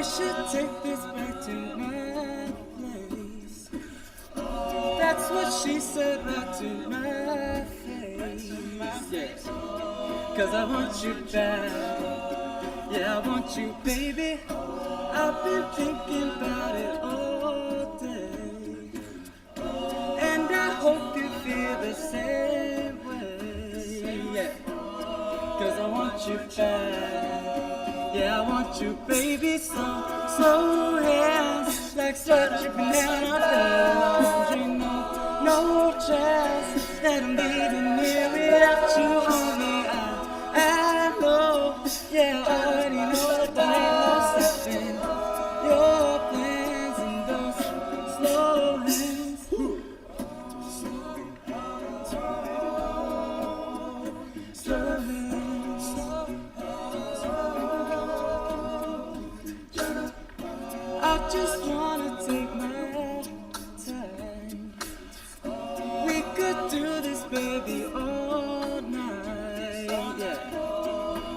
should take this back to my place. That's what she said right to my face. Yeah. Cause I want you back. Yeah, I want you, baby. I've been thinking about it all day, and I hope you feel the same way. Yeah. Cause I want you back. Yeah, I want you, baby. So hands like sweat dripping down on the laundry. No chance that I'm leaving here without you on me. I know, yeah, I already know that there ain't no stopping your plans and those slow hands. Slow hands. I just wanna take my time. We could do this, baby, all night, yeah.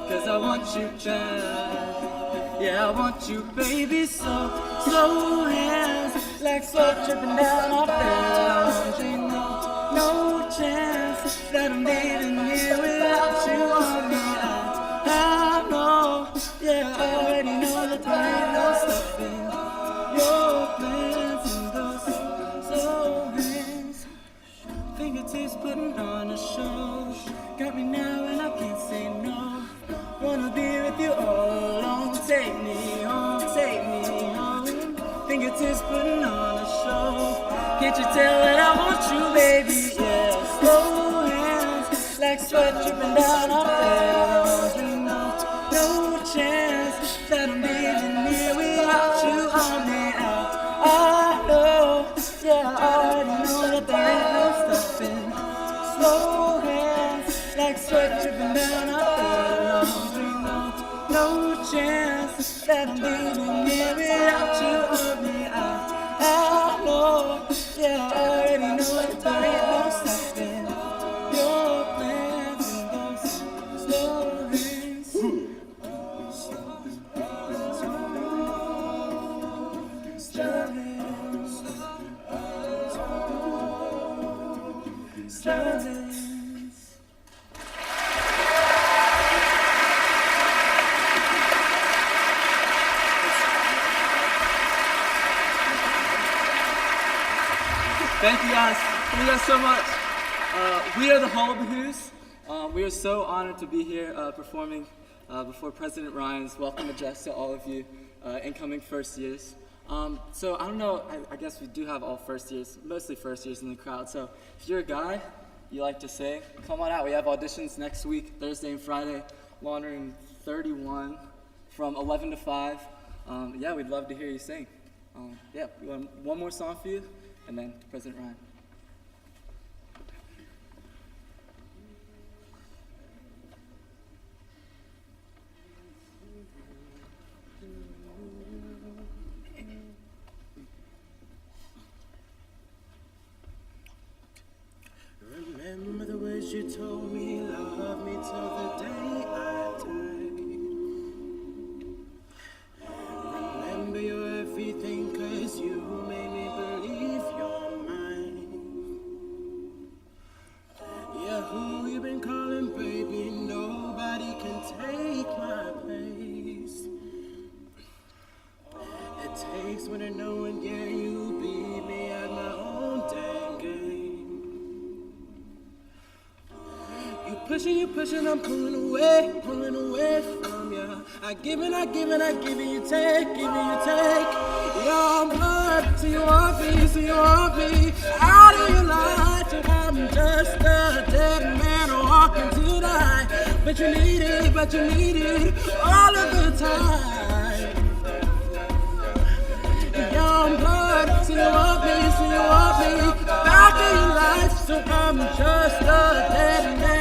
Cause I want you back. Yeah, I want you, baby, so slow hands like sweat dripping down off the laundry. No chance that I'm leaving here without you on me. I know, yeah, I already know that there ain't no stopping your plans and those slow hands. Fingertips putting on a show. Got me now and I can't say no. Wanna be with you all alone. Take me home, take me home. Fingertips putting on a show. Can't you tell that I want you, baby? Yeah, slow hands like sweat dripping down off the laundry. No chance that I'm leaving here without you on me. I know, yeah, I already know that there ain't no stopping. Slow hands like sweat dripping down off the laundry. No chance that I'm leaving here without you on me. I know, yeah, I already know that there ain't no stopping your plans and those slow hands. Slow hands. Slow hands. Thank you guys. Thank you guys so much. We are the Hullabahoos. We are so honored to be here performing before President Ryan's welcome address to all of you incoming first years. So I don't know, I guess we do have all first years, mostly first years in the crowd. So if you're a guy, you like to sing, come on out. We have auditions next week, Thursday and Friday, Laundry Room 31 from 11 to 5. Yeah, we'd love to hear you sing. Yeah, we want one more song for you, and then to President Ryan. Remember the words you told me, love me till the day I die. Remember you're everything, 'cause you made me believe you're mine. Yeah, who you been calling, baby? Nobody can take my place. It takes one to know, and yeah, you beat me at my own damn game. You pushing, I'm pulling away from you. I give it, you take, Yeah, I'm blood, so you want me, out of your life, and I'm just a dead man walking to die. But you need it, all of the time. Yeah, I'm blood, so you want me, back in your life, so I'm just a dead man.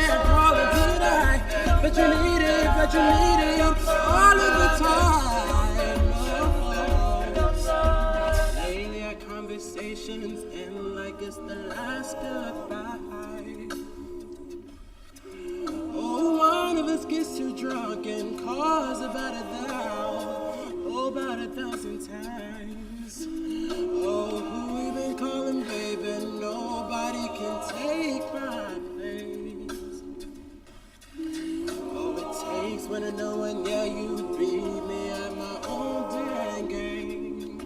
But you need it, all of the time. Lately our conversations end like it's the last goodbye. Oh, one of us gets too drunk and calls about it down. Oh, about 1,000 times. Oh, who we been calling, baby? Nobody can take my place. Oh, it takes one to know when, yeah, you beat me at my own damn game.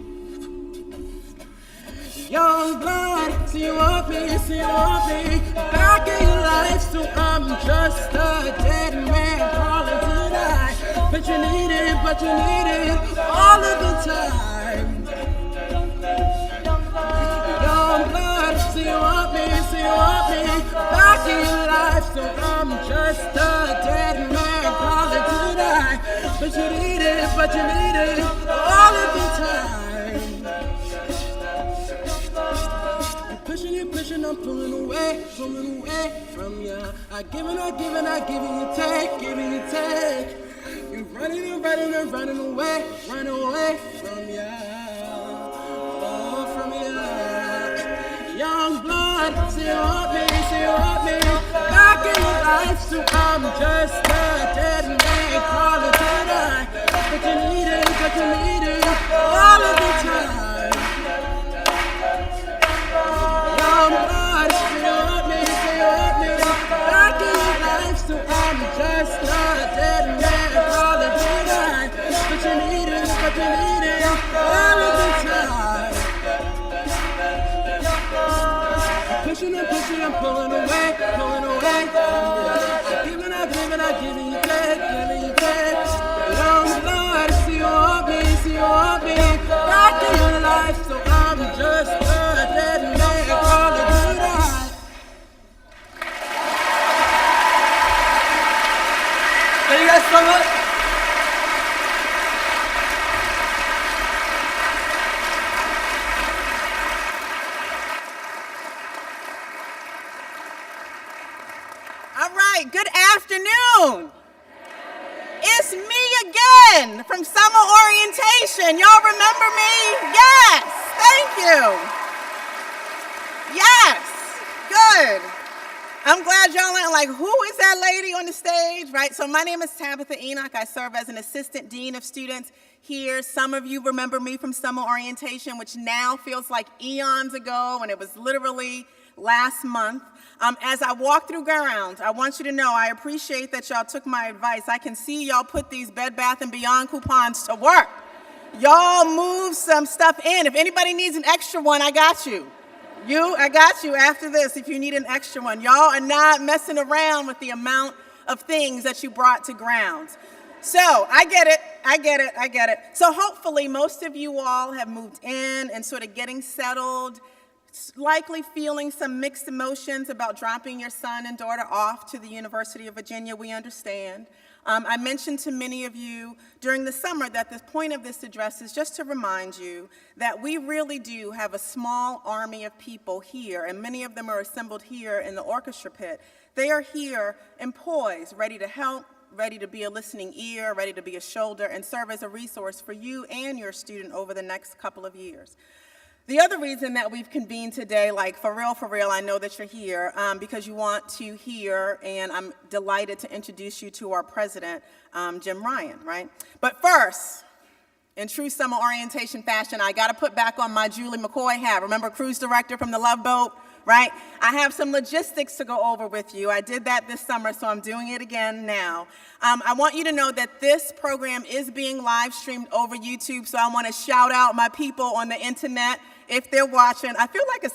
Young blood, see you want me, back in your life, so I'm just a dead man calling tonight. But you need it all of the time. Young blood, see you want me, back in your life, so I'm just a dead man calling tonight. But you need it all of the time. You're pushing, I'm pulling away from ya. I give and you take. You're running away from ya. Oh, from ya. Young blood, see you want me, back in your life, so I'm just a dead man calling tonight. But you need it all of the time. Young blood, see you want me, back in your life, so I'm just a dead man calling tonight. But you need it all of the time. Pushing, I'm pulling away. I give and you take. Young blood, see you want me, back in your life, so I'm just a dead man calling tonight. Thank you guys so much. All right, good afternoon. It's me again from summer orientation. Y'all remember me? Yes, thank you. Yes, good. I'm glad y'all aren't like, who is that lady on the stage, right? So my name is Tabitha Enoch. I serve as an assistant dean of students here. Some of you remember me from summer orientation, which now feels like eons ago, and it was literally last month. As I walk through grounds, I want you to know I appreciate that y'all took my advice. I can see y'all put these Bed Bath & Beyond coupons to work. Y'all move some stuff in. If anybody needs an extra one, I got you. I got you after this if you need an extra one. Y'all are not messing around with the amount of things that you brought to grounds. So I get it. So hopefully most of you all have moved in and sort of getting settled, likely feeling some mixed emotions about dropping your son and daughter off to the University of Virginia. We understand. I mentioned to many of you during the summer that the point of this address is just to remind you that we really do have a small army of people here, and many of them are assembled here in the orchestra pit. They are here and poised, ready to help, ready to be a listening ear, ready to be a shoulder, and serve as a resource for you and your student over the next couple of years. The other reason that we've convened today, like for real, I know that you're here because you want to hear, and I'm delighted to introduce you to our president, Jim Ryan, right? But first, in true summer orientation fashion, I got to put back on my Julie McCoy hat. Remember, cruise director from the Love Boat, right? I have some logistics to go over with you. I did that this summer, so I'm doing it again now. I want you to know that this program is being live streamed over YouTube, so I want to shout out my people on the internet. If they're watching, I feel like is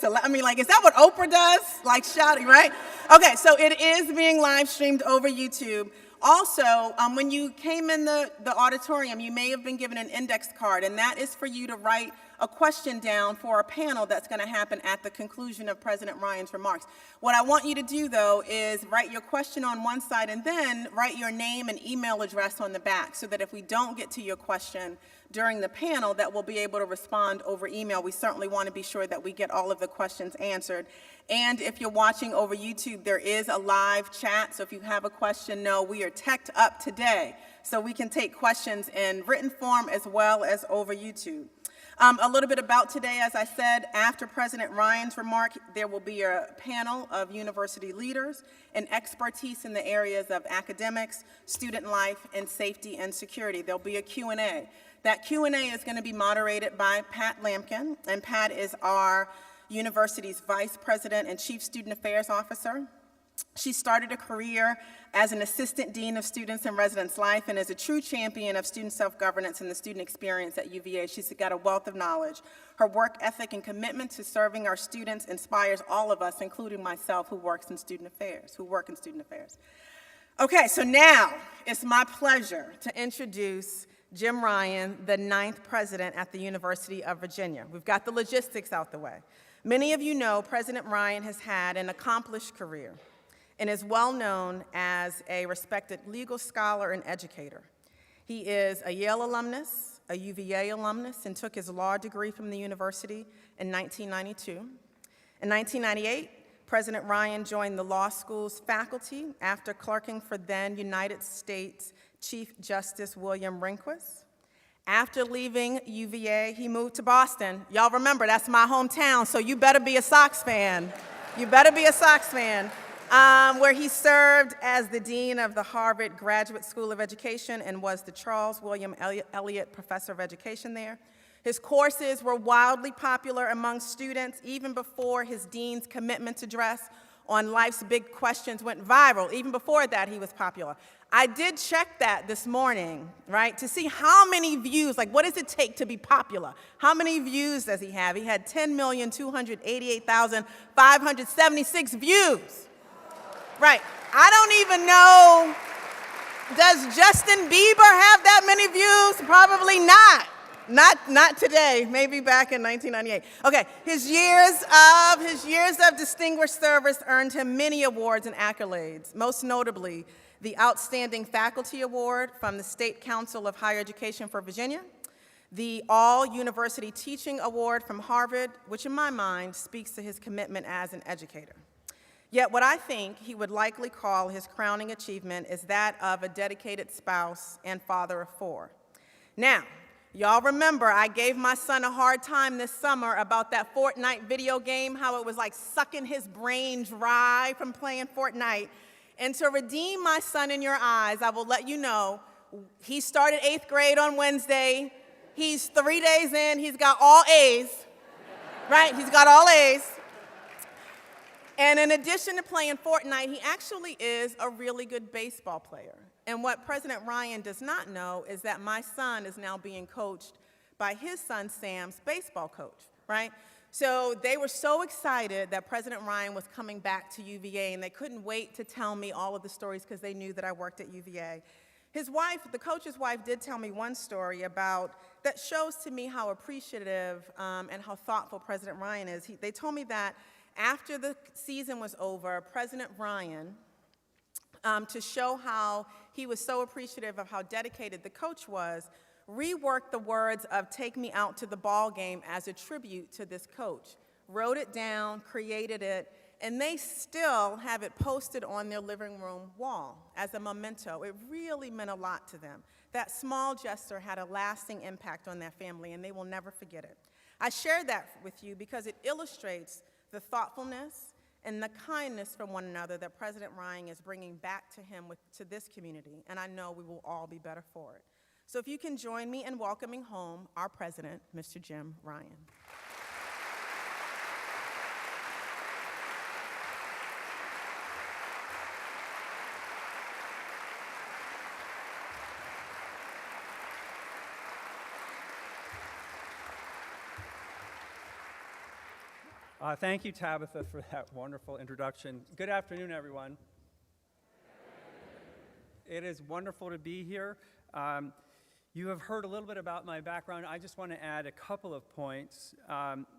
that what Oprah does? Like shouting, right? Okay, so it is being live streamed over YouTube. Also, when you came in the auditorium, you may have been given an index card, and that is for you to write a question down for a panel that's going to happen at the conclusion of President Ryan's remarks. What I want you to do, though, is write your question on one side and then write your name and email address on the back so that if we don't get to your question during the panel, that we'll be able to respond over email. We certainly want to be sure that we get all of the questions answered. And if you're watching over YouTube, there is a live chat, so if you have a question, know we are teched up today, so we can take questions in written form as well as over YouTube. A little bit about today, as I said, after President Ryan's remark, there will be a panel of university leaders and expertise in the areas of academics, student life, and safety and security. There'll be a Q&A. That Q&A is going to be moderated by Pat Lampkin, and Pat is our university's Vice President and Chief Student Affairs Officer. She started a career as an assistant dean of students and residence life and is a true champion of student self-governance and the student experience at UVA. She's got a wealth of knowledge. Her work ethic and commitment to serving our students inspires all of us, including myself, who work in student affairs. Okay, so now it's my pleasure to introduce Jim Ryan, the 9th president at the University of Virginia. We've got the logistics out the way. Many of you know President Ryan has had an accomplished career and is well known as a respected legal scholar and educator. He is a Yale alumnus, a UVA alumnus, and took his law degree from the university in 1992. In 1998, President Ryan joined the law school's faculty after clerking for then United States Chief Justice William Rehnquist. After leaving UVA, he moved to Boston. Y'all remember, that's my hometown, so you better be a Sox fan. Where he served as the dean of the Harvard Graduate School of Education and was the Charles William Eliot Professor of Education there. His courses were wildly popular among students even before his dean's commitment address on life's big questions went viral. Even before that, he was popular. I did check that this morning, right, to see how many views, like what does it take to be popular? How many views does he have? He had 10,288,576 views. Right, I don't even know, does Justin Bieber have that many views? Probably not. Not today, maybe back in 1998. Okay, his years of distinguished service earned him many awards and accolades, most notably the Outstanding Faculty Award from the State Council of Higher Education for Virginia, the All-University Teaching Award from Harvard, which in my mind speaks to his commitment as an educator. Yet what I think he would likely call his crowning achievement is that of a dedicated spouse and father of 4. Now, y'all remember I gave my son a hard time this summer about that Fortnite video game, how it was like sucking his brain dry from playing Fortnite. And to redeem my son in your eyes, I will let you know, he started 8th grade on Wednesday. He's 3 days in, he's got all A's, right? He's got all A's. And in addition to playing Fortnite, he actually is a really good baseball player. And what President Ryan does not know is that my son is now being coached by his son Sam's baseball coach, right? So they were so excited that President Ryan was coming back to UVA, and they couldn't wait to tell me all of the stories because they knew that I worked at UVA. His wife, the coach's wife, did tell me one story that shows to me how appreciative and how thoughtful President Ryan is. They told me that after the season was over, President Ryan, to show how he was so appreciative of how dedicated the coach was, reworked the words of "take me out to the ball game" as a tribute to this coach, wrote it down, created it, and they still have it posted on their living room wall as a memento. It really meant a lot to them. That small gesture had a lasting impact on their family, and they will never forget it. I share that with you because it illustrates the thoughtfulness and the kindness for one another that President Ryan is bringing back to him to this community, and I know we will all be better for it. So if you can join me in welcoming home our president, Mr. Jim Ryan. Thank you, Tabitha, for that wonderful introduction. Good afternoon, everyone. It is wonderful to be here. You have heard a little bit about my background. I just want to add a couple of points.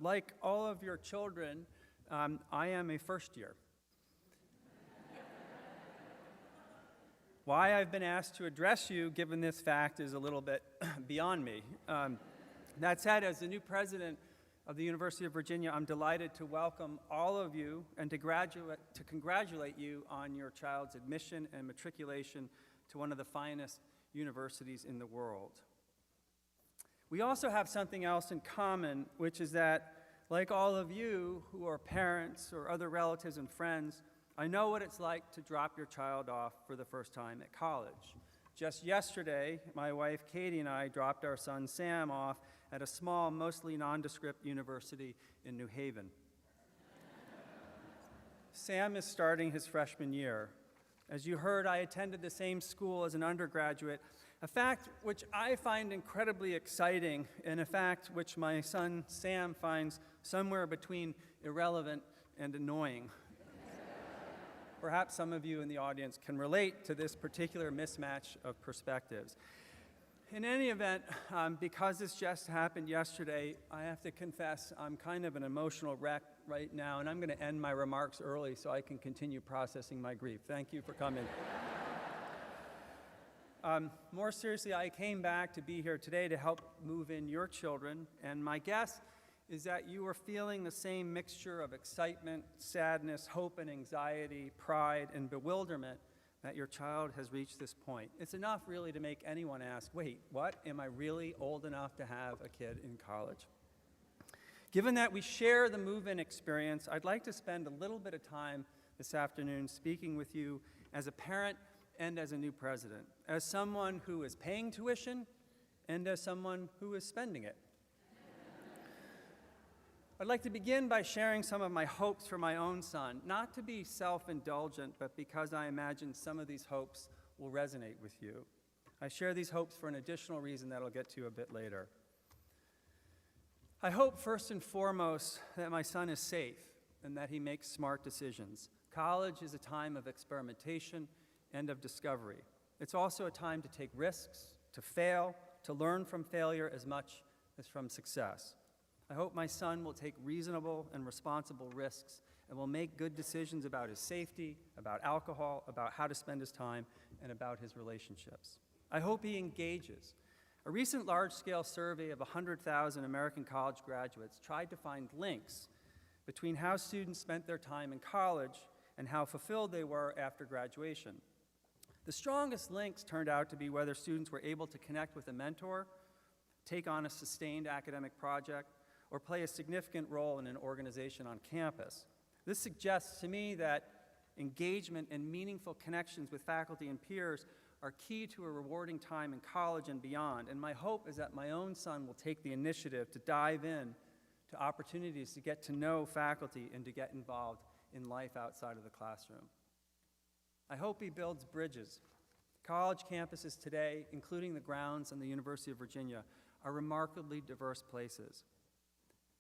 Like all of your children, I am a first year. Why I've been asked to address you, given this fact, is a little bit beyond me. That said, as the new president of the University of Virginia, I'm delighted to welcome all of you and to congratulate you on your child's admission and matriculation to one of the finest universities in the world. We also have something else in common, which is that, like all of you who are parents or other relatives and friends, I know what it's like to drop your child off for the first time at college. Just yesterday, my wife Katie and I dropped our son Sam off at a small, mostly nondescript university in New Haven. Sam is starting his freshman year. As you heard, I attended the same school as an undergraduate, a fact which I find incredibly exciting, and a fact which my son Sam finds somewhere between irrelevant and annoying. Perhaps some of you in the audience can relate to this particular mismatch of perspectives. In any event, because this just happened yesterday, I have to confess I'm kind of an emotional wreck right now, and I'm going to end my remarks early so I can continue processing my grief. Thank you for coming. More seriously, I came back to be here today to help move in your children, and my guess is that you are feeling the same mixture of excitement, sadness, hope, and anxiety, pride, and bewilderment that your child has reached this point. It's enough really to make anyone ask, wait, what? Am I really old enough to have a kid in college? Given that we share the move-in experience, I'd like to spend a little bit of time this afternoon speaking with you as a parent and as a new president, as someone who is paying tuition and as someone who is spending it. I'd like to begin by sharing some of my hopes for my own son, not to be self-indulgent, but because I imagine some of these hopes will resonate with you. I share these hopes for an additional reason that I'll get to a bit later. I hope first and foremost that my son is safe and that he makes smart decisions. College is a time of experimentation and of discovery. It's also a time to take risks, to fail, to learn from failure as much as from success. I hope my son will take reasonable and responsible risks and will make good decisions about his safety, about alcohol, about how to spend his time, and about his relationships. I hope he engages. A recent large-scale survey of 100,000 American college graduates tried to find links between how students spent their time in college and how fulfilled they were after graduation. The strongest links turned out to be whether students were able to connect with a mentor, take on a sustained academic project, or play a significant role in an organization on campus. This suggests to me that engagement and meaningful connections with faculty and peers are key to a rewarding time in college and beyond, and my hope is that my own son will take the initiative to dive in to opportunities to get to know faculty and to get involved in life outside of the classroom. I hope he builds bridges. College campuses today, including the grounds and the University of Virginia, are remarkably diverse places.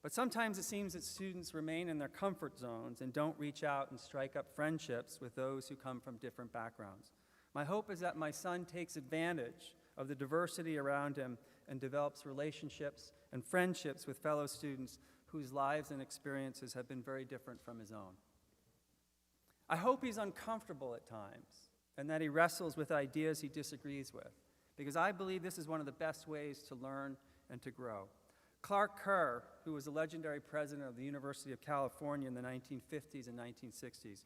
But sometimes it seems that students remain in their comfort zones and don't reach out and strike up friendships with those who come from different backgrounds. My hope is that my son takes advantage of the diversity around him and develops relationships and friendships with fellow students whose lives and experiences have been very different from his own. I hope he's uncomfortable at times and that he wrestles with ideas he disagrees with, because I believe this is one of the best ways to learn and to grow. Clark Kerr, who was a legendary president of the University of California in the 1950s and 1960s,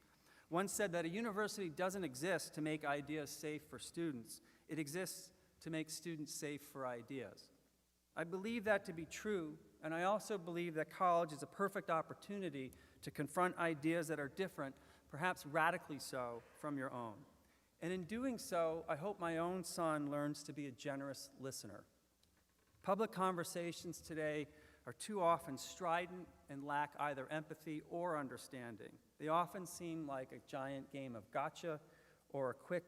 once said that a university doesn't exist to make ideas safe for students. It exists to make students safe for ideas. I believe that to be true, and I also believe that college is a perfect opportunity to confront ideas that are different, perhaps radically so, from your own. And in doing so, I hope my own son learns to be a generous listener. Public conversations today are too often strident and lack either empathy or understanding. They often seem like a giant game of gotcha or a quick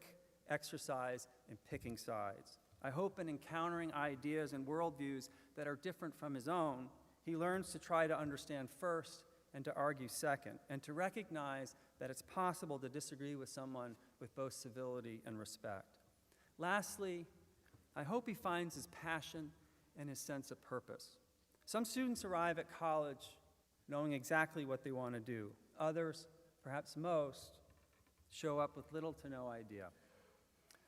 exercise in picking sides. I hope in encountering ideas and worldviews that are different from his own, he learns to try to understand first and to argue second, and to recognize that it's possible to disagree with someone with both civility and respect. Lastly, I hope he finds his passion and his sense of purpose. Some students arrive at college knowing exactly what they want to do. Others, perhaps most, show up with little to no idea.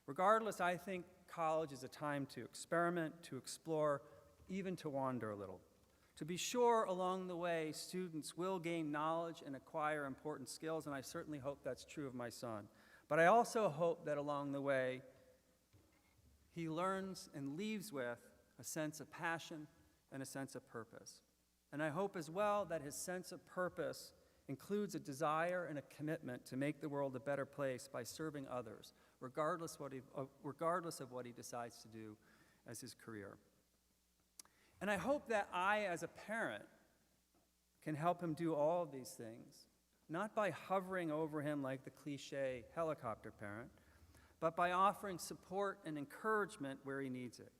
Regardless, I think college is a time to experiment, to explore, even to wander a little. To be sure, along the way, students will gain knowledge and acquire important skills, and I certainly hope that's true of my son. But I also hope that along the way, he learns and leaves with a sense of passion, and a sense of purpose. And I hope as well that his sense of purpose includes a desire and a commitment to make the world a better place by serving others, regardless of what he decides to do as his career. And I hope that I, as a parent, can help him do all of these things, not by hovering over him like the cliche helicopter parent, but by offering support and encouragement where he needs it.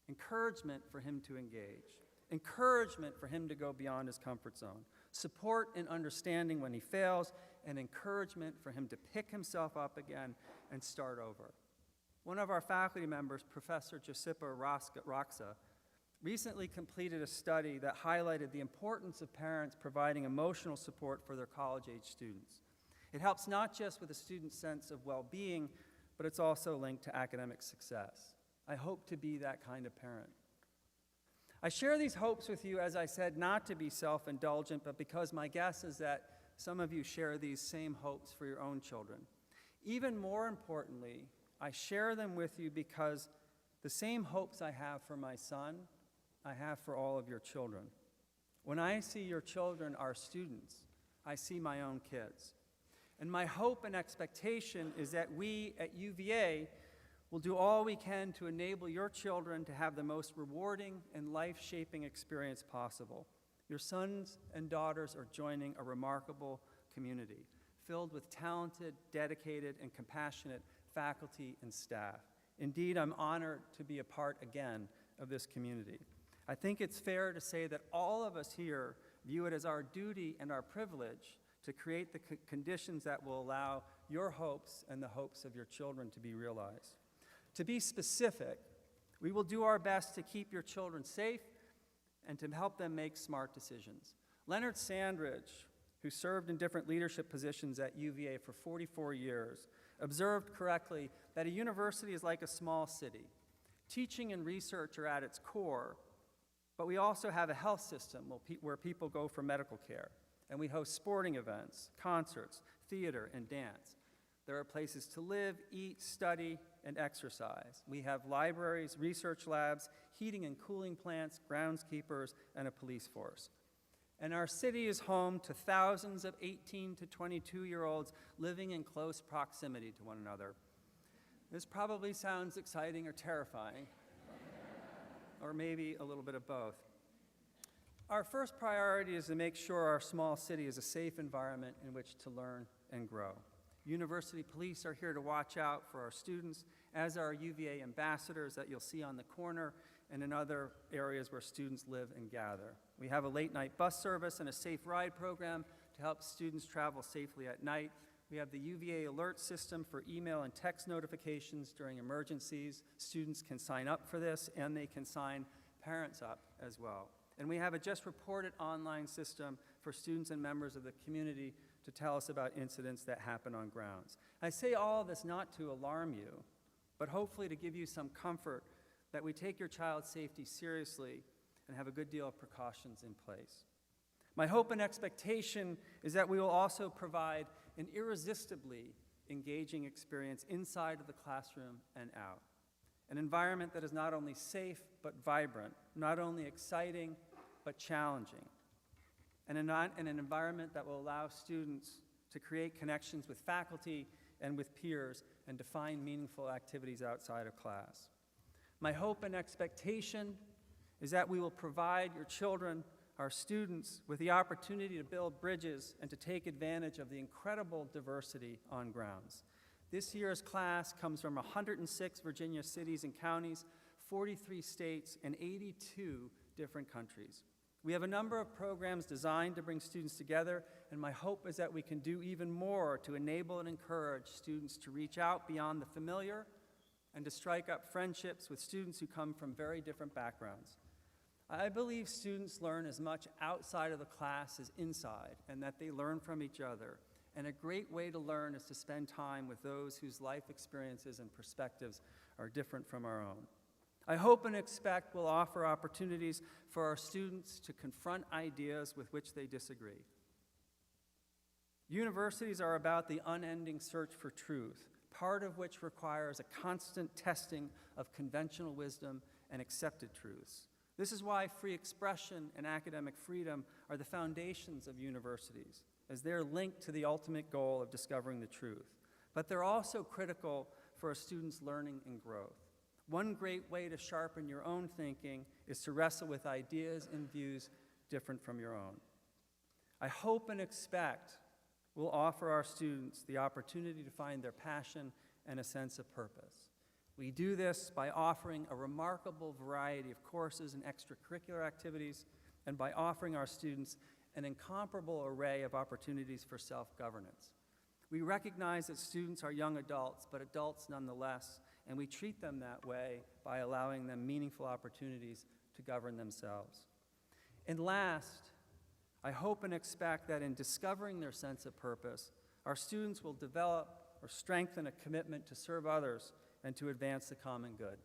Encouragement for him to engage. Encouragement for him to go beyond his comfort zone. Support and understanding when he fails, and encouragement for him to pick himself up again and start over. One of our faculty members, Professor Josipa Roxa, recently completed a study that highlighted the importance of parents providing emotional support for their college-age students. It helps not just with a student's sense of well-being, but it's also linked to academic success. I hope to be that kind of parent. I share these hopes with you, as I said, not to be self-indulgent, but because my guess is that some of you share these same hopes for your own children. Even more importantly, I share them with you because the same hopes I have for my son, I have for all of your children. When I see your children, our students, I see my own kids. And my hope and expectation is that we at UVA will do all we can to enable your children to have the most rewarding and life-shaping experience possible. Your sons and daughters are joining a remarkable community filled with talented, dedicated, and compassionate faculty and staff. Indeed, I'm honored to be a part again of this community. I think it's fair to say that all of us here view it as our duty and our privilege to create the conditions that will allow your hopes and the hopes of your children to be realized. To be specific, we will do our best to keep your children safe and to help them make smart decisions. Leonard Sandridge, who served in different leadership positions at UVA for 44 years, observed correctly that a university is like a small city. Teaching and research are at its core, but we also have a health system where people go for medical care, and we host sporting events, concerts, theater, and dance. There are places to live, eat, study, and exercise. We have libraries, research labs, heating and cooling plants, groundskeepers, and a police force. And our city is home to thousands of 18 to 22-year-olds living in close proximity to one another. This probably sounds exciting or terrifying, or maybe a little bit of both. Our first priority is to make sure our small city is a safe environment in which to learn and grow. University police are here to watch out for our students, as are UVA ambassadors that you'll see on the corner and in other areas where students live and gather. We have a late-night bus service and a safe ride program to help students travel safely at night. We have the UVA alert system for email and text notifications during emergencies. Students can sign up for this, and they can sign parents up as well. And we have a just reported online system for students and members of the community to tell us about incidents that happen on grounds. I say all of this not to alarm you, but hopefully to give you some comfort that we take your child's safety seriously and have a good deal of precautions in place. My hope and expectation is that we will also provide an irresistibly engaging experience inside of the classroom and out. An environment that is not only safe but vibrant, not only exciting but challenging. And an environment that will allow students to create connections with faculty and with peers and to find meaningful activities outside of class. My hope and expectation is that we will provide your children, our students, with the opportunity to build bridges and to take advantage of the incredible diversity on grounds. This year's class comes from 106 Virginia cities and counties, 43 states, and 82 different countries. We have a number of programs designed to bring students together, and my hope is that we can do even more to enable and encourage students to reach out beyond the familiar and to strike up friendships with students who come from very different backgrounds. I believe students learn as much outside of the class as inside, and that they learn from each other. And a great way to learn is to spend time with those whose life experiences and perspectives are different from our own. I hope and expect we'll offer opportunities for our students to confront ideas with which they disagree. Universities are about the unending search for truth, part of which requires a constant testing of conventional wisdom and accepted truths. This is why free expression and academic freedom are the foundations of universities, as they're linked to the ultimate goal of discovering the truth. But they're also critical for a student's learning and growth. One great way to sharpen your own thinking is to wrestle with ideas and views different from your own. I hope and expect we'll offer our students the opportunity to find their passion and a sense of purpose. We do this by offering a remarkable variety of courses and extracurricular activities, and by offering our students an incomparable array of opportunities for self-governance. We recognize that students are young adults, but adults nonetheless, and we treat them that way by allowing them meaningful opportunities to govern themselves. And last, I hope and expect that in discovering their sense of purpose, our students will develop or strengthen a commitment to serve others and to advance the common good.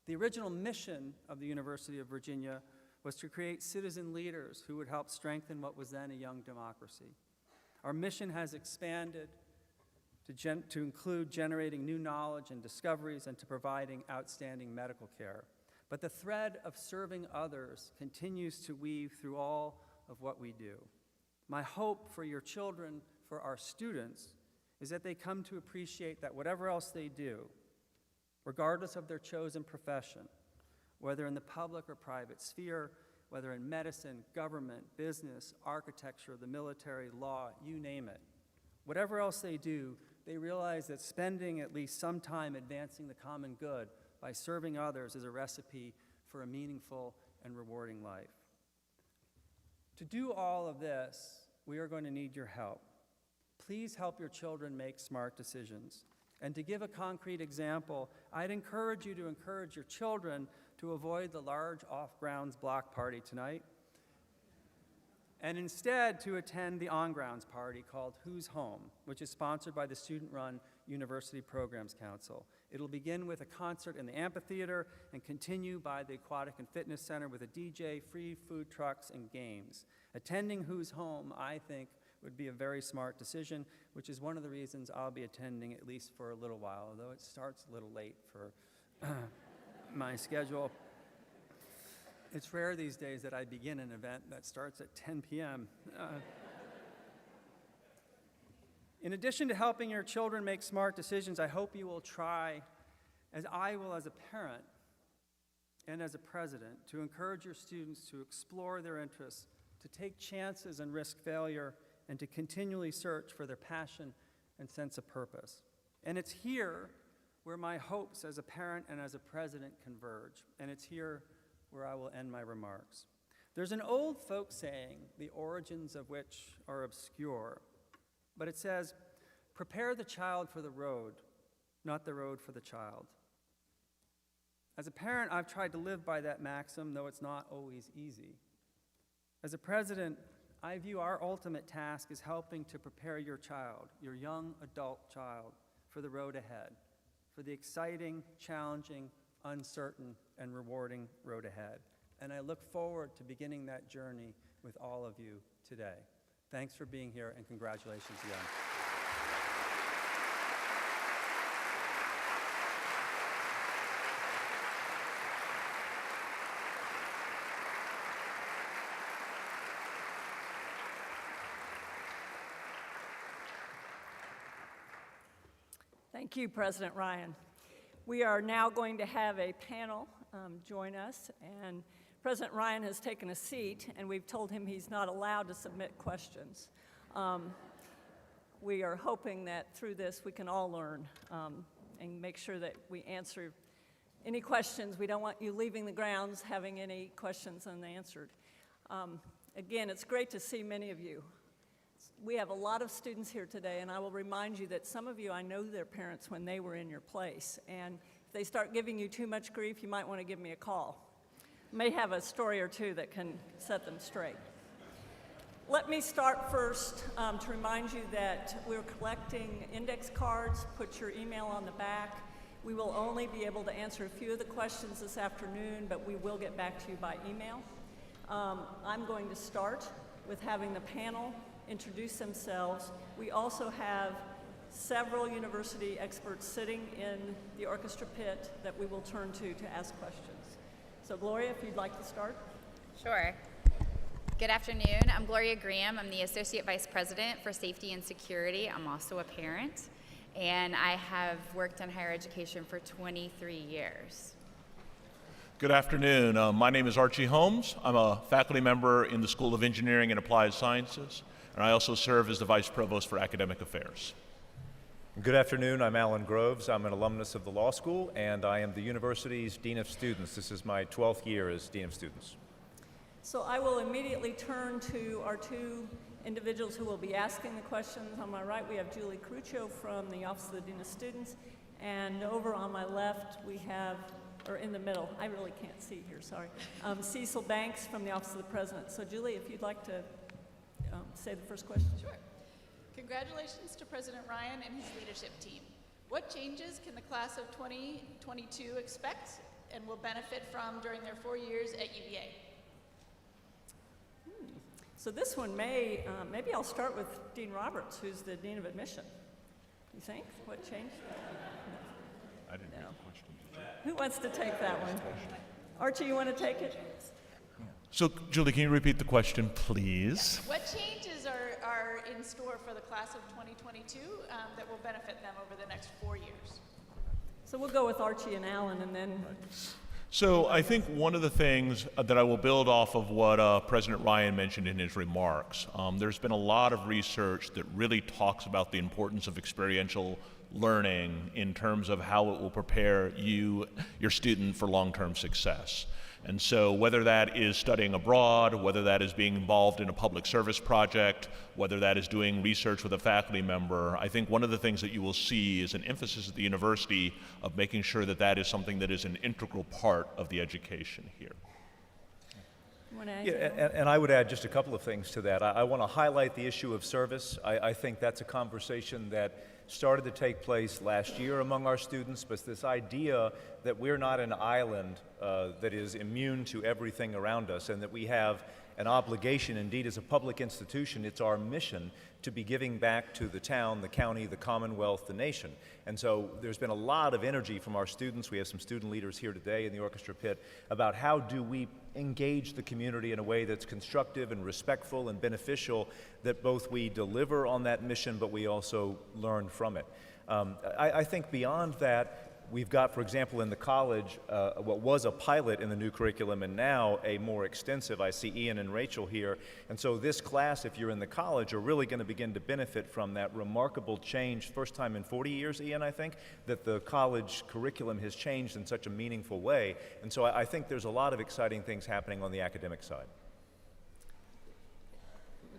The original mission of the University of Virginia was to create citizen leaders who would help strengthen what was then a young democracy. Our mission has expanded to include generating new knowledge and discoveries and to providing outstanding medical care. But the thread of serving others continues to weave through all of what we do. My hope for your children, for our students, is that they come to appreciate that whatever else they do, regardless of their chosen profession, whether in the public or private sphere, whether in medicine, government, business, architecture, the military, law, you name it, whatever else they do, they realize that spending at least some time advancing the common good by serving others is a recipe for a meaningful and rewarding life. To do all of this, we are going to need your help. Please help your children make smart decisions. And to give a concrete example, I'd encourage you to encourage your children to avoid the large off-grounds block party tonight, and instead to attend the on-grounds party called Who's Home, which is sponsored by the student-run University Programs Council. It'll begin with a concert in the amphitheater and continue by the Aquatic and Fitness Center with a DJ, free food trucks, and games. Attending Who's Home, I think, would be a very smart decision, which is one of the reasons I'll be attending at least for a little while, although it starts a little late for my schedule. It's rare these days that I begin an event that starts at 10 p.m. In addition to helping your children make smart decisions, I hope you will try, as I will as a parent and as a president, to encourage your students to explore their interests, to take chances and risk failure, and to continually search for their passion and sense of purpose. And it's here where my hopes as a parent and as a president converge, and it's here where I will end my remarks. There's an old folk saying, the origins of which are obscure, but it says, "Prepare the child for the road, not the road for the child." As a parent, I've tried to live by that maxim, though it's not always easy. As a president, I view our ultimate task as helping to prepare your child, your young adult child, for the road ahead, for the exciting, challenging, uncertain, and rewarding road ahead. And I look forward to beginning that journey with all of you today. Thanks for being here, and congratulations again. Thank you, President Ryan. We are now going to have a panel join us, and President Ryan has taken a seat, and we've told him he's not allowed to submit questions. We are hoping that through this we can all learn and make sure that we answer any questions. We don't want you leaving the grounds having any questions unanswered. Again, it's great to see many of you. We have a lot of students here today, and I will remind you that some of you, I know their parents when they were in your place, and if they start giving you too much grief, you might want to give me a call. May have a story or two that can set them straight. Let me start first to remind you that we're collecting index cards. Put your email on the back. We will only be able to answer a few of the questions this afternoon, but we will get back to you by email. I'm going to start with having the panel introduce themselves. We also have several university experts sitting in the orchestra pit that we will turn to ask questions. So Gloria, if you'd like to start. Sure. Good afternoon. I'm Gloria Graham. I'm the Associate Vice President for Safety and Security. I'm also a parent, and I have worked in higher education for 23 years. Good afternoon. My name is Archie Holmes. I'm a faculty member in the School of Engineering and Applied Sciences, and I also serve as the Vice Provost for Academic Affairs. Good afternoon. I'm Alan Groves. I'm an alumnus of the law school, and I am the university's Dean of Students. This is my 12th year as Dean of Students. So I will immediately turn to our two individuals who will be asking the questions. On my right, we have Julie Crucio from the Office of the Dean of Students, and over on my left, we have, or in the middle, I really can't see here, sorry, Cecil Banks from the Office of the President. So Julie, if you'd like to say the first question. Sure. Congratulations to President Ryan and his leadership team. What changes can the class of 2022 expect and will benefit from during their 4 years at UVA? So this one maybe I'll start with Dean Roberts, who's the Dean of Admission. You think? What changed? I didn't No. read the question. Who wants to take that one? Archie, you want to take it? So, Julie, can you repeat the question, please? What changes are in store for the class of 2022 that will benefit them over the next 4 years? So we'll go with Archie and Alan, and then So I think one of the things that I will build off of what President Ryan mentioned in his remarks, there's been a lot of research that really talks about the importance of experiential learning in terms of how it will prepare you, your student, for long-term success. And so whether that is studying abroad, whether that is being involved in a public service project, whether that is doing research with a faculty member, I think one of the things that you will see is an emphasis at the university of making sure that that is something that is an integral part of the education here. you want to add? Yeah, and I would add just a couple of things to that. I want to highlight the issue of service. I think that's a conversation that started to take place last year among our students, but this idea that we're not an island that is immune to everything around us, and that we have an obligation, indeed as a public institution, it's our mission to be giving back to the town, the county, the Commonwealth, the nation. And so there's been a lot of energy from our students. We have some student leaders here today in the orchestra pit about how do we engage the community in a way that's constructive and respectful and beneficial, that both we deliver on that mission, but we also learn from it. I think beyond that, we've got, for example, in the college, what was a pilot in the new curriculum and now a more extensive. I see Ian and Rachel here. And so this class, if you're in the college, are really going to begin to benefit from that remarkable change, first time in 40 years, Ian, I think, that the college curriculum has changed in such a meaningful way. And so I think there's a lot of exciting things happening on the academic side.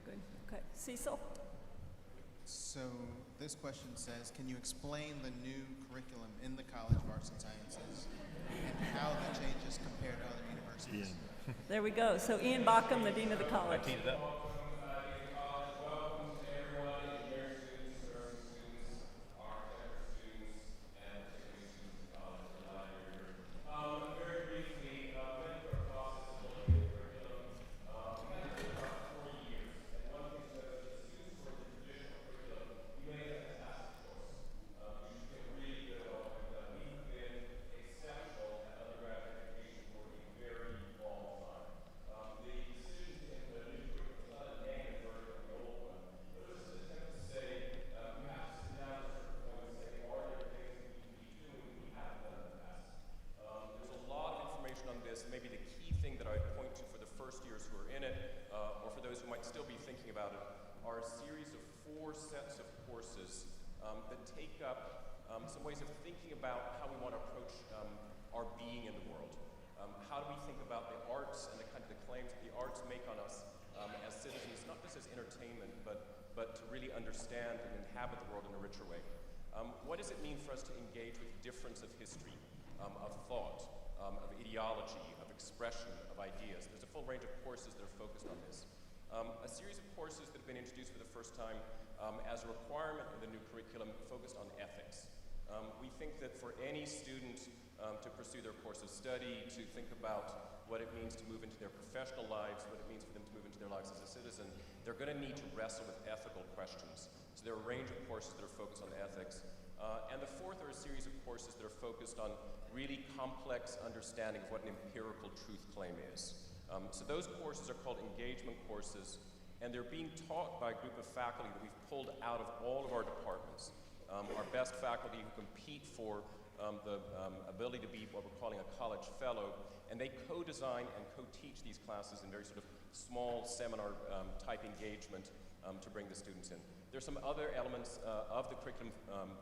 Good. Okay. Cecil? So this question says, can you explain the new curriculum in the College of Arts and Sciences and how the changes compare to other universities? There we go. So Ian Bockham, the Dean of the College. I teed it up. Maybe the key thing that I would point to for the first years who are in it, or for those who might still be thinking about it, are a series of 4 sets of courses that take up some ways of thinking about how we want to approach our being in the world. How do we think about the arts and the kind of the claims that the arts make on us as citizens, not just as entertainment, but to really understand and inhabit the world in a richer way. What does it mean for us to engage with difference of history, of thought, of ideology, of expression, of ideas? There's a full range of courses that are focused on this. A series of courses that have been introduced for the first time as a requirement of the new curriculum focused on ethics. We think that for any student to pursue their course of study, to think about what it means to move into their professional lives, what it means for them to move into their lives as a citizen, they're going to need to wrestle with ethical questions. So there are a range of courses that are focused on ethics. And the fourth are a series of courses that are focused on really complex understanding of what an empirical truth claim is. So those courses are called engagement courses, and they're being taught by a group of faculty that we've pulled out of all of our departments. Our best faculty who compete for the ability to be what we're calling a college fellow, and they co-design and co-teach these classes in very sort of small seminar type engagement to bring the students in. There's some other elements of the curriculum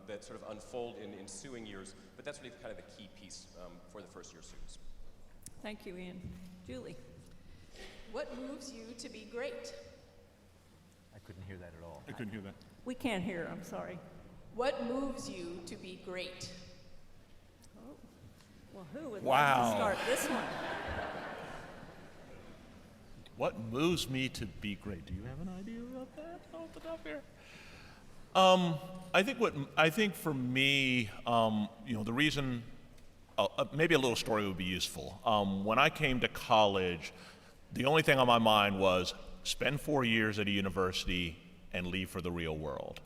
that sort of unfold in ensuing years, but that's really kind of the key piece for the first year students. Thank you, Ian. Julie. What moves you to be great? I couldn't hear that at all. I couldn't hear that. We can't hear, I'm sorry. What moves you to be great? Oh, well, who would Wow. like to start this one? What moves me to be great? Do you have an idea about that off the top here? I think for me, the reason, maybe a little story would be useful. When I came to college, the only thing on my mind was spend 4 years at a university and leave for the real world.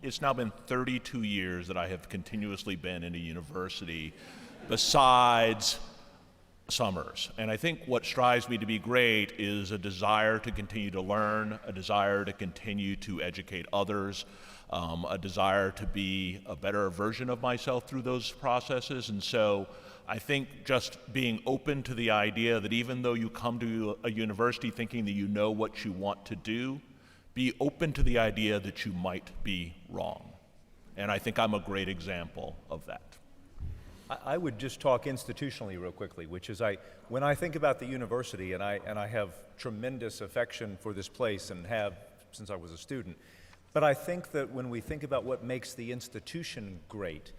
It's now been 32 years that I have continuously been in a university besides summers. And I think what strives me to be great is a desire to continue to learn, a desire to continue to educate others, a desire to be a better version of myself through those processes. And so I think just being open to the idea that even though you come to a university thinking that you know what you want to do, be open to the idea that you might be wrong. And I think I'm a great example of that. I would just talk institutionally real quickly, which is when I think about the university, and I have tremendous affection for this place and have since I was a student, but I think that when we think about what makes the institution great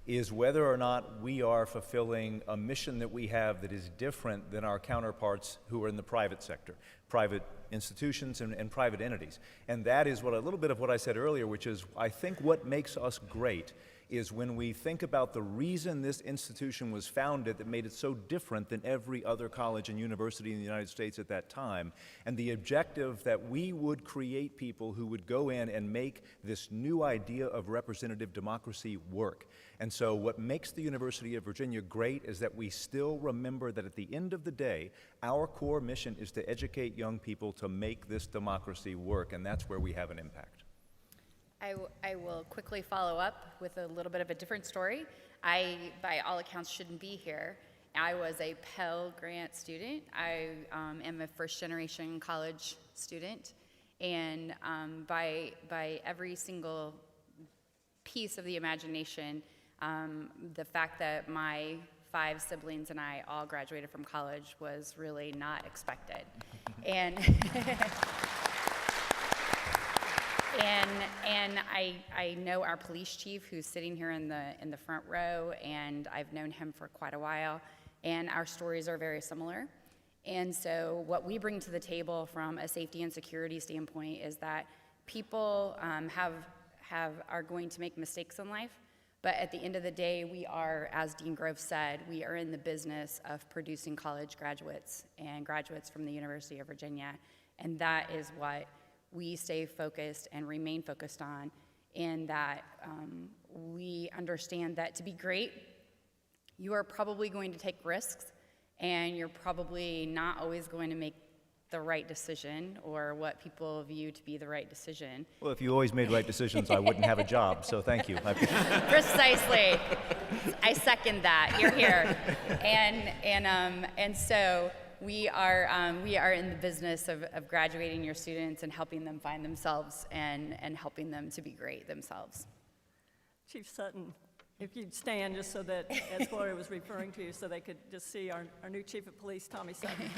is whether or not we are fulfilling a mission that we have that is different than our counterparts who are in the private sector, private institutions and private entities. And that is what a little bit of what I said earlier, which is I think what makes us great is when we think about the reason this institution was founded that made it so different than every other college and university in the United States at that time, and the objective that we would create people who would go in and make this new idea of representative democracy work. And so what makes the University of Virginia great is that we still remember that at the end of the day, our core mission is to educate young people to make this democracy work, and that's where we have an impact. I will quickly follow up with a little bit of a different story. I, by all accounts, shouldn't be here. I was a Pell Grant student. I am a first-generation college student, and by every single piece of the imagination, the fact that my 5 siblings and I all graduated from college was really not expected. And I know our police chief, who's sitting here in the front row, and I've known him for quite a while, and our stories are very similar. And so what we bring to the table from a safety and security standpoint is that people are going to make mistakes in life, but at the end of the day, we are, as Dean Grove said, we are in the business of producing college graduates and graduates from the University of Virginia, and that is what we stay focused and remain focused on, in that we understand that to be great, you are probably going to take risks, and you're probably not always going to make the right decision or what people view to be the right decision. Well, if you always made right decisions, I wouldn't have a job, so thank you. Precisely. I second that. You're here. And so we are in the business of graduating your students and helping them find themselves and helping them to be great themselves. Chief Sutton, if you'd stand just so that, as Gloria was referring to you, so they could just see our new Chief of Police, Tommy Sutton.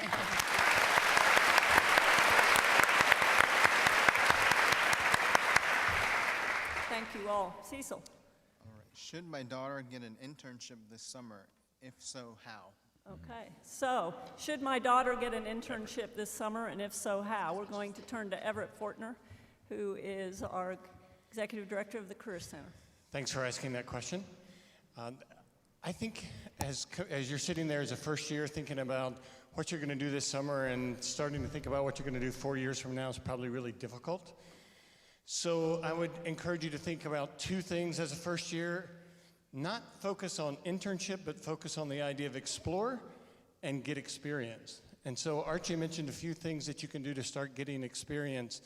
Thank you all. Cecil. All right. Should my daughter get an internship this summer? If so, how? Okay, so should my daughter get an internship this summer, and if so, how? We're going to turn to Everett Fortner, who is our Executive Director of the Career Center. Thanks for asking that question. I think as you're sitting there as a first year thinking about what you're going to do this summer and starting to think about what you're going to do 4 years from now is probably really difficult. So I would encourage you to think about two things as a first year. Not focus on internship, but focus on the idea of explore and get experience. And so Archie mentioned a few things that you can do to start getting experience.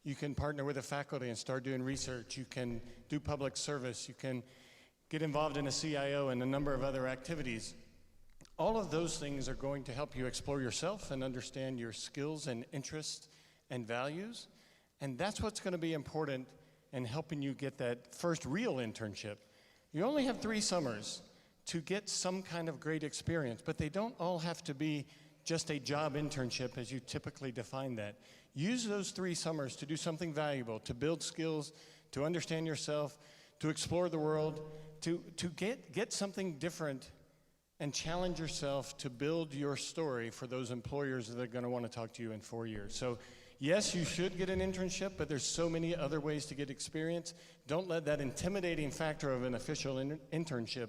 You can partner with a faculty and start doing research. You can do public service. You can get involved in a CIO and a number of other activities. All of those things are going to help you explore yourself and understand your skills and interests and values. And that's what's going to be important in helping you get that first real internship. You only have 3 summers to get some kind of great experience, but they don't all have to be just a job internship as you typically define that. Use those 3 summers to do something valuable, to build skills, to understand yourself, to explore the world, to get something different and challenge yourself to build your story for those employers that are going to want to talk to you in 4 years. So yes, you should get an internship, but there's so many other ways to get experience. Don't let that intimidating factor of an official internship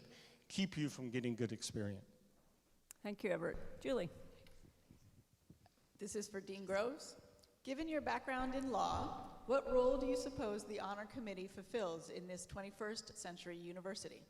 keep you from getting good experience. Thank you, Everett. Julie. This is for Dean Groves. Given your background in law, what role do you suppose the Honor Committee fulfills in this 21st century university?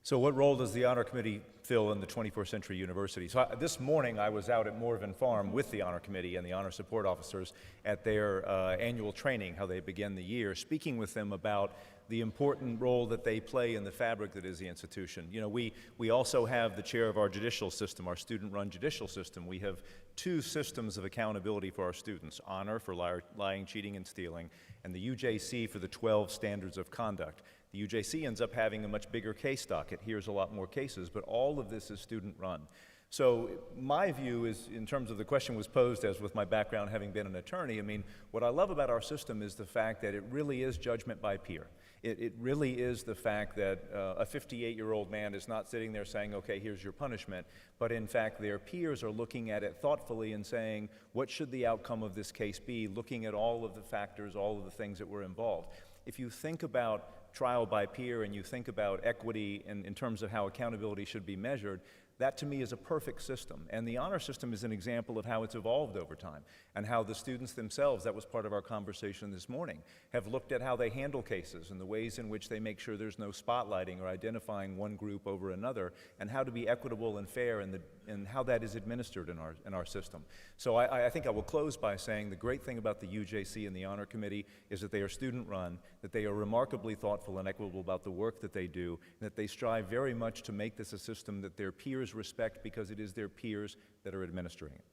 So what role does the Honor Committee fill in the 21st century university? So this morning I was out at Morven Farm with the Honor Committee and the Honor Support Officers at their annual training, how they begin the year, speaking with them about the important role that they play in the fabric that is the institution. You know, we also have the chair of our judicial system, our student-run judicial system. We have 2 systems of accountability for our students, Honor for lying, cheating, and stealing, and the UJC for the 12 standards of conduct. The UJC ends up having a much bigger case docket. It hears a lot more cases, but all of this is student-run. So my view is, in terms of the question was posed as with my background having been an attorney, I mean, what I love about our system is the fact that it really is judgment by peer. It really is the fact that a 58-year-old man is not sitting there saying, okay, here's your punishment, but in fact their peers are looking at it thoughtfully and saying, what should the outcome of this case be, looking at all of the factors, all of the things that were involved. If you think about trial by peer and you think about equity in terms of how accountability should be measured, that to me is a perfect system. And the honor system is an example of how it's evolved over time and how the students themselves, that was part of our conversation this morning, have looked at how they handle cases and the ways in which they make sure there's no spotlighting or identifying one group over another, and how to be equitable and fair and how that is administered in our system. So I think I will close by saying the great thing about the UJC and the Honor Committee is that they are student-run, that they are remarkably thoughtful and equitable about the work that they do, and that they strive very much to make this a system that their peers respect because it is their peers that are administering it.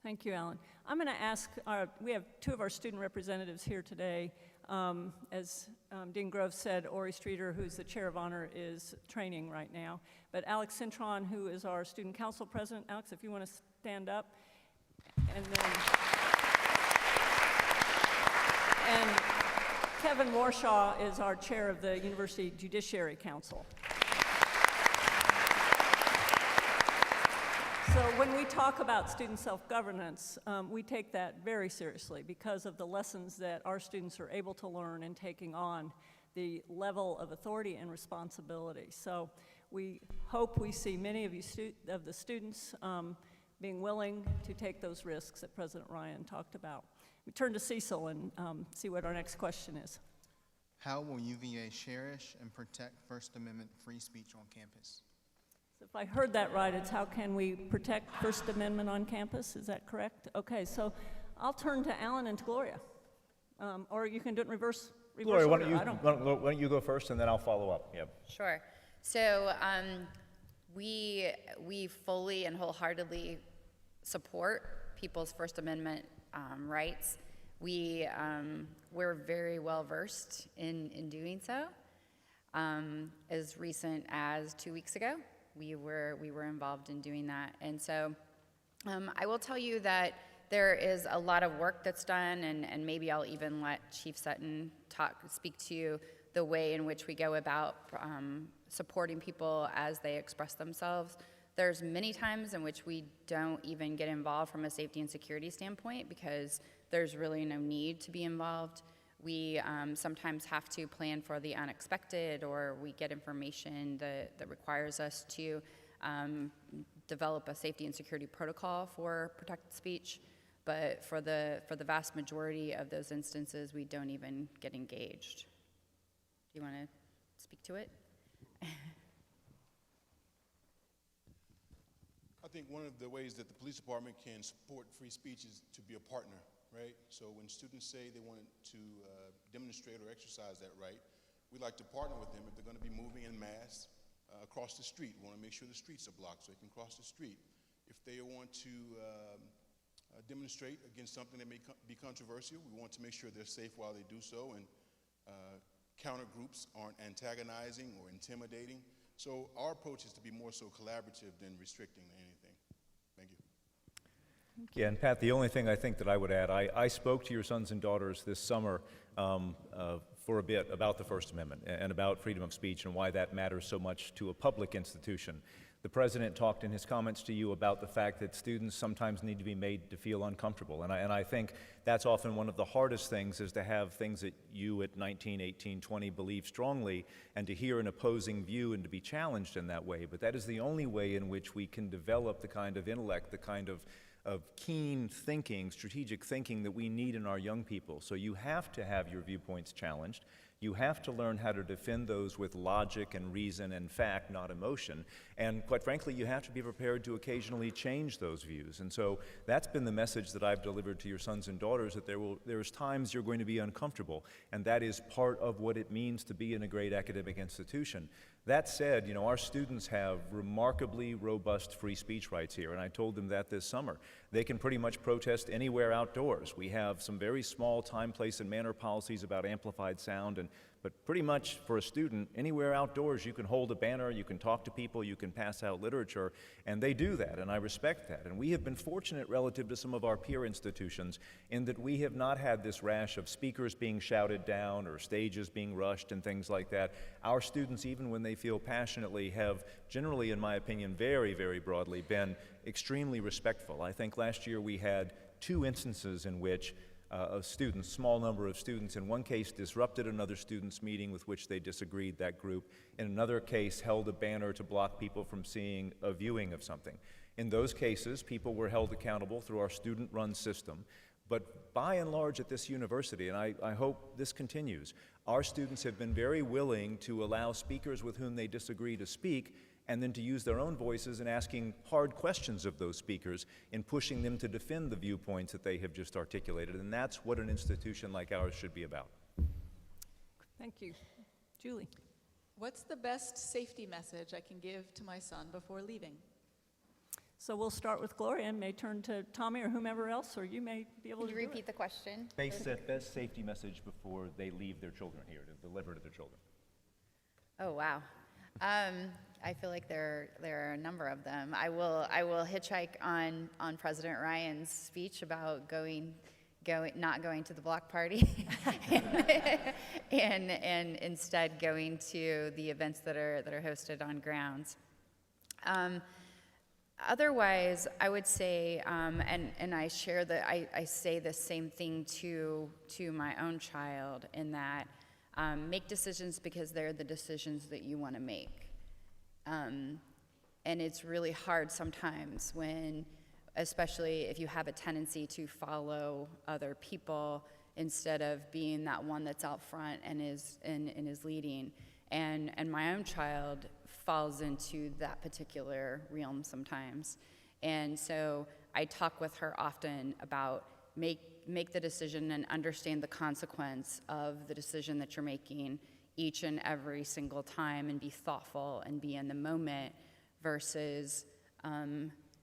Thank you, Alan. I'm going to ask, we have 2 of our student representatives here today. As Dean Groves said, Ori Streeter, who's the chair of honor, is training right now. But Alex Cintron, who is our student council president. Alex, if you want to stand up. And then, and Kevin Warshaw is our chair of the University Judiciary Council. So when we talk about student self-governance, we take that very seriously because of the lessons that our students are able to learn in taking on the level of authority and responsibility. So we hope we see many of you of the students being willing to take those risks that President Ryan talked about. We turn to Cecil and see what our next question is. How will UVA cherish and protect First Amendment free speech on campus? So if I heard that right, it's how can we protect First Amendment on campus? Is that correct? Okay, so I'll turn to Alan and to Gloria. Or you can do it in reverse Gloria, why order. don't you go first and then I'll follow up. Yep. Sure. So we fully and wholeheartedly support people's First Amendment rights. We're very well versed in doing so. As recent as 2 weeks ago, we were involved in doing that. And so I will tell you that there is a lot of work that's done, and maybe I'll even let Chief Sutton speak to you the way in which we go about supporting people as they express themselves. There's many times in which we don't even get involved from a safety and security standpoint because there's really no need to be involved. We sometimes have to plan for the unexpected, or we get information that requires us to develop a safety and security protocol for protected speech. But for the vast majority of those instances, we don't even get engaged. Do you want to speak to it? I think one of the ways that the police department can support free speech is to be a partner, right? So when students say they want to demonstrate or exercise that right, we like to partner with them if they're going to be moving in mass across the street. We want to make sure the streets are blocked so they can cross the street. If they want to demonstrate against something that may be controversial, we want to make sure they're safe while they do so, and counter groups aren't antagonizing or intimidating. So our approach is to be more so collaborative than restricting anything. Thank you. Yeah, and Pat, the only thing I think that I would add, I spoke to your sons and daughters this summer for a bit about the First Amendment and about freedom of speech and why that matters so much to a public institution. The President talked in his comments to you about the fact that students sometimes need to be made to feel uncomfortable. And I think that's often one of the hardest things, is to have things that you at 19, 18, 20 believe strongly, and to hear an opposing view and to be challenged in that way. But that is the only way in which we can develop the kind of intellect, the kind of keen thinking, strategic thinking that we need in our young people. So you have to have your viewpoints challenged. You have to learn how to defend those with logic and reason and fact, not emotion. And quite frankly, you have to be prepared to occasionally change those views. And so that's been the message that I've delivered to your sons and daughters, that there's times you're going to be uncomfortable. And that is part of what it means to be in a great academic institution. That said, you know, our students have remarkably robust free speech rights here, and I told them that this summer. They can pretty much protest anywhere outdoors. We have some very small time, place, and manner policies about amplified sound, but pretty much for a student, anywhere outdoors you can hold a banner, you can talk to people, you can pass out literature, and they do that, and I respect that. And we have been fortunate relative to some of our peer institutions in that we have not had this rash of speakers being shouted down or stages being rushed and things like that. Our students, even when they feel passionately, have generally, in my opinion, very, very broadly been extremely respectful. I think last year we had 2 instances in which a small number of students, in one case disrupted another student's meeting with which they disagreed, that group. In another case, held a banner to block people from seeing a viewing of something. In those cases, people were held accountable through our student-run system. But by and large at this university, and I hope this continues, our students have been very willing to allow speakers with whom they disagree to speak, and then to use their own voices in asking hard questions of those speakers, in pushing them to defend the viewpoints that they have just articulated. And that's what an institution like ours should be about. Thank you. Julie. What's the best safety message I can give to my son before leaving? So we'll start with Gloria and may turn to Tommy or whomever else, or you may be able to repeat the question? Best safety message before they leave their children here, to deliver to their children. Oh, wow. I feel like there are a number of them. I will hitchhike on President Ryan's speech about not going to the block party, and instead going to the events that are hosted on grounds. Otherwise, I would say, and I share I say the same thing to my own child, in that make decisions because they're the decisions that you want to make. And it's really hard sometimes when, especially if you have a tendency to follow other people instead of being that one that's out front and is leading. And my own child falls into that particular realm sometimes. And so I talk with her often about make the decision and understand the consequence of the decision that you're making each and every single time, and be thoughtful and be in the moment versus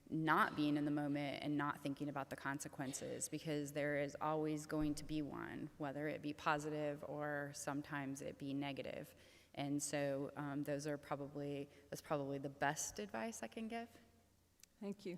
not being in the moment and not thinking about the consequences, because there is always going to be one, whether it be positive or sometimes it be negative. And so that's probably the best advice I can give. Thank you.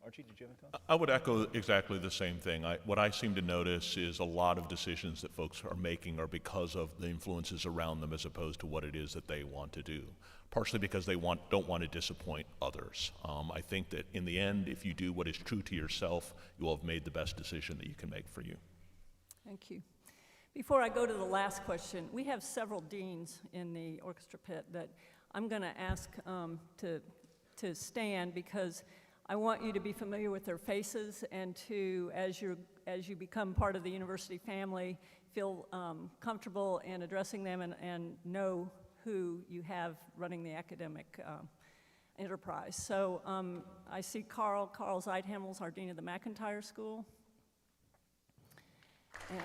Archie, did you have a comment? I would echo exactly the same thing. What I seem to notice is a lot of decisions that folks are making are because of the influences around them as opposed to what it is that they want to do, partially because they don't want to disappoint others. I think that in the end, if you do what is true to yourself, you will have made the best decision that you can make for you. Thank you. Before I go to the last question, we have several deans in the orchestra pit that I'm going to ask to stand, because I want you to be familiar with their faces, and to, as you become part of the university family, feel comfortable in addressing them and know who you have running the academic enterprise. So I see Carl Zeithamels, our dean of the McIntyre School. And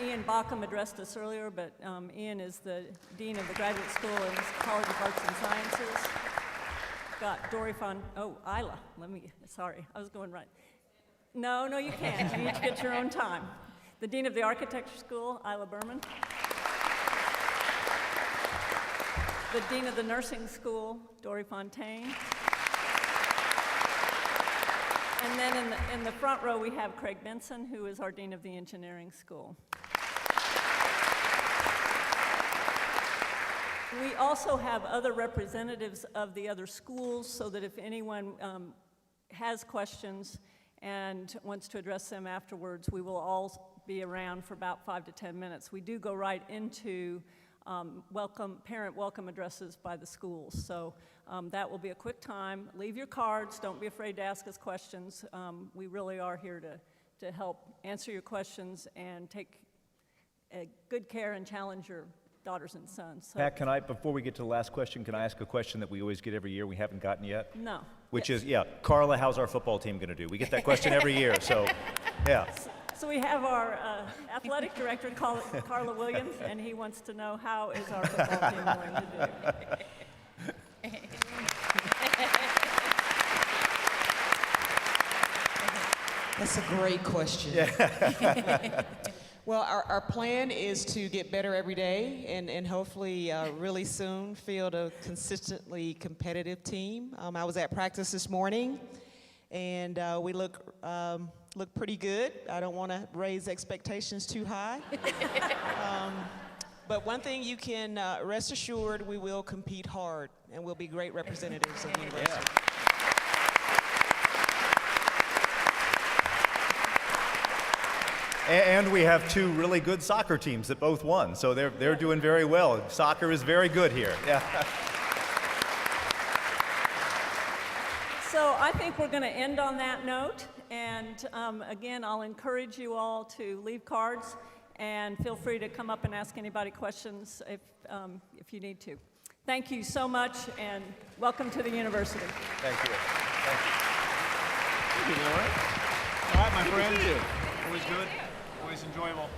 Ian Bauckham addressed us earlier, but Ian is the dean of the graduate school in the College of Arts and Sciences. Got Isla, sorry, I was going right. No, you can't. You need to get your own time. The dean of the architecture school, Isla Berman. The dean of the nursing school, Dory Fontaine. And then in the front row, we have Craig Benson, who is our dean of the engineering school. We also have other representatives of the other schools, so that if anyone has questions and wants to address them afterwards, we will all be around for about 5 to 10 minutes. We do go right into parent welcome addresses by the schools. So that will be a quick time. Leave your cards. Don't be afraid to ask us questions. We really are here to help answer your questions and take good care and challenge your daughters and sons. So, Pat, before we get to the last question, can I ask a question that we always get every year we haven't gotten yet? No. Which is, Carla, how's our football team going to do? We get that question every year, so, yeah. So we have our athletic director, Carla Williams, and he wants to know, how is our football team going to do? That's a great question. Yeah. Well, our plan is to get better every day, and hopefully really soon field a consistently competitive team. I was at practice this morning, and we look pretty good. I don't want to raise expectations too high. But one thing you can rest assured, we will compete hard, and we'll be great representatives of the university. Yeah. And we have two really good soccer teams that both won, so they're doing very well. Soccer is very good here. Yeah. So I think we're going to end on that note, and again, I'll encourage you all to leave cards, and feel free to come up and ask anybody questions if you need to. Thank you so much, and welcome to the university. Thank you. Thank you, Laura. All right, my friend. Always good. Always enjoyable.